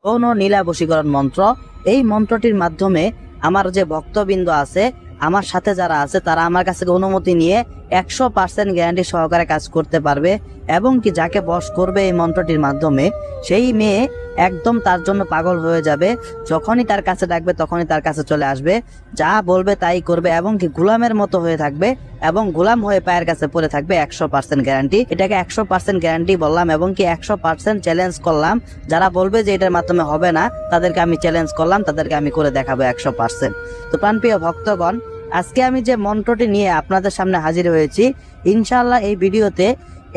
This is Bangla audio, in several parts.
যৌন নীলা বশীকরণ মন্ত্র। এই মন্ত্রটির মাধ্যমে আমার যে ভক্তবৃন্দ আছে, আমার সাথে যারা আছে, তারা আমার কাছ থেকে অনুমতি নিয়ে 100% গ্যারান্টি সহকারে কাজ করতে পারবে। এবং কি যাকে বশ করবে এই মন্ত্রটির মাধ্যমে, সেই মেয়ে একদম তার জন্য পাগল হয়ে যাবে। যখনই তার কাছে ডাকবে তখনই তার কাছে চলে আসবে, যা বলবে তাই করবে, এবং কি গোলামের মতো হয়ে থাকবে এবং গোলাম হয়ে পায়ের কাছে পড়ে থাকবে। 100% গ্যারান্টি, এটাকে 100% গ্যারান্টি বললাম এবং কি 100% চ্যালেঞ্জ করলাম। যারা বলবে যে এটার মাধ্যমে হবে না, তাদেরকে আমি চ্যালেঞ্জ করলাম, তাদেরকে আমি করে দেখাবো 100%। তো প্রাণপ্রিয় ভক্তগণ, আজকে আমি যে মন্ত্রটি নিয়ে আপনাদের সামনে হাজির হয়েছি, ইনশাআল্লাহ এই ভিডিওতে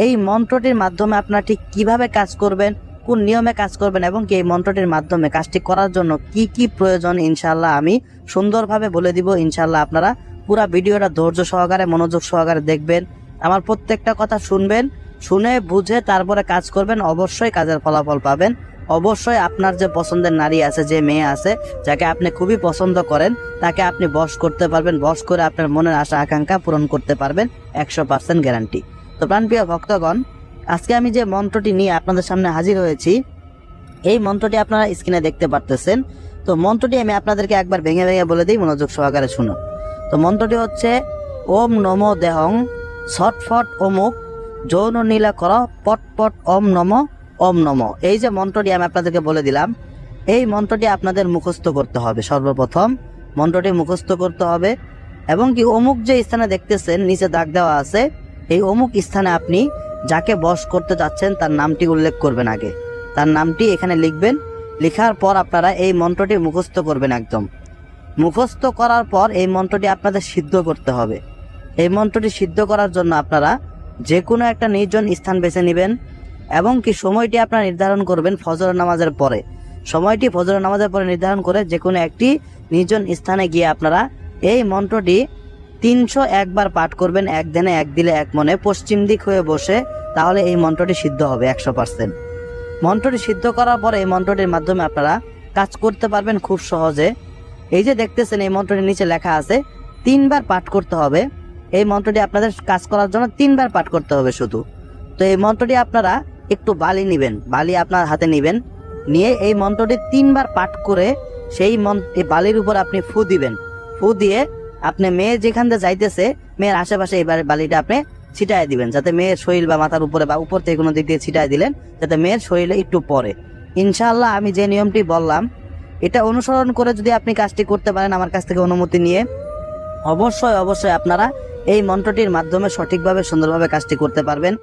এই মন্ত্রটির মাধ্যমে আপনারা ঠিক কিভাবে কাজ করবেন, কোন নিয়মে কাজ করবেন, এবং কি এই মন্ত্রটির মাধ্যমে কাজটি করার জন্য কি কি প্রয়োজন, ইনশাআল্লাহ আমি সুন্দরভাবে বলে দিব। ইনশাআল্লাহ আপনারা পুরো ভিডিওটা ধৈর্য সহকারে, মনোযোগ সহকারে দেখবেন, আমার প্রত্যেকটা কথা শুনবেন, শুনে বুঝে তারপরে কাজ করবেন। অবশ্যই কাজের ফলাফল পাবেন। অবশ্যই আপনার যে পছন্দের নারী আছে, যে মেয়ে আছে, যাকে আপনি খুবই পছন্দ করেন, তাকে আপনি বশ করতে পারবেন। বশ করে আপনার মনের আশা আকাঙ্ক্ষা পূরণ করতে পারবেন, 100% গ্যারান্টি। তো প্রাণপ্রিয় ভক্তগণ, আজকে আমি যে মন্ত্রটি নিয়ে আপনাদের সামনে হাজির হয়েছি, এই মন্ত্রটি আপনারা স্ক্রিনে দেখতে পারতেছেন। তো মন্ত্রটি আমি আপনাদেরকে একবার ভেঙে ভেঙে বলে দিই, মনোযোগ সহকারে শুনুন। তো মন্ত্রটি হচ্ছে ওম নমো দেহং ছটফট অমুক যৌন নীলা কর পট পট ওম নমো ওম নমো। এই যে মন্ত্রটি আমি আপনাদেরকে বলে দিলাম, এই মন্ত্রটি আপনাদের মুখস্থ করতে হবে। সর্বপ্রথম মন্ত্রটি মুখস্থ করতে হবে, এবং কি অমুক যে স্থানে দেখতেছেন নিচে দাগ দেওয়া আছে, এই অমুক স্থানে আপনি যাকে বশ করতে যাচ্ছেন তার নামটি উল্লেখ করবেন। আগে তার নামটি এখানে লিখবেন। লেখার পর আপনারা এই মন্ত্রটি মুখস্থ করবেন। একদম মুখস্থ করার পর এই মন্ত্রটি আপনাদের সিদ্ধ করতে হবে। এই মন্ত্রটি সিদ্ধ করার জন্য আপনারা যে কোনো একটা নির্জন স্থান বেছে নেবেন, এবং কি সময়টি আপনারা নির্ধারণ করবেন ফজর নামাজের পরে। সময়টি ফজর নামাজের পরে নির্ধারণ করে যে কোনো একটি নির্জন স্থানে গিয়ে আপনারা এই মন্ত্রটি 301 বার পাঠ করবেন, এক দিনে এক দিলে এক মনে, পশ্চিম দিক হয়ে বসে। তাহলে এই মন্ত্রটি সিদ্ধ হবে 100%। মন্ত্রটি সিদ্ধ করার পরে এই মন্ত্রটির মাধ্যমে আপনারা কাজ করতে পারবেন খুব সহজে। এই যে দেখতেছেন, এই মন্ত্রটির নিচে লেখা আছে 3 বার পাঠ করতে হবে। এই মন্ত্রটি আপনাদের কাজ করার জন্য 3 বার পাঠ করতে হবে শুধু। তো এই মন্ত্রটি আপনারা একটু বালি নেবেন, বালি আপনার হাতে নেবেন, নিয়ে এই মন্ত্রটি 3 বার পাঠ করে সেই বালির উপর আপনি ফু দিবেন। ফু দিয়ে আপনি মেয়ে যেখান দিয়ে যাইতেছে, মেয়ের আশেপাশে এই বালিটা আপনি ছিটায় দিবেন, যাতে মেয়ের শরীর বা মাথার উপরে বা উপর থেকে কোনো দিক দিয়ে ছিটায় দিলেন, যাতে মেয়ের শরীরে একটু পড়ে। ইনশাআল্লাহ আমি যে নিয়মটি বললাম, এটা অনুসরণ করে যদি আপনি কাজটি করতে পারেন আমার কাছ থেকে অনুমতি নিয়ে, অবশ্যই অবশ্যই আপনারা এই মন্ত্রটির মাধ্যমে সঠিকভাবে সুন্দরভাবে কাজটি করতে পারবেন।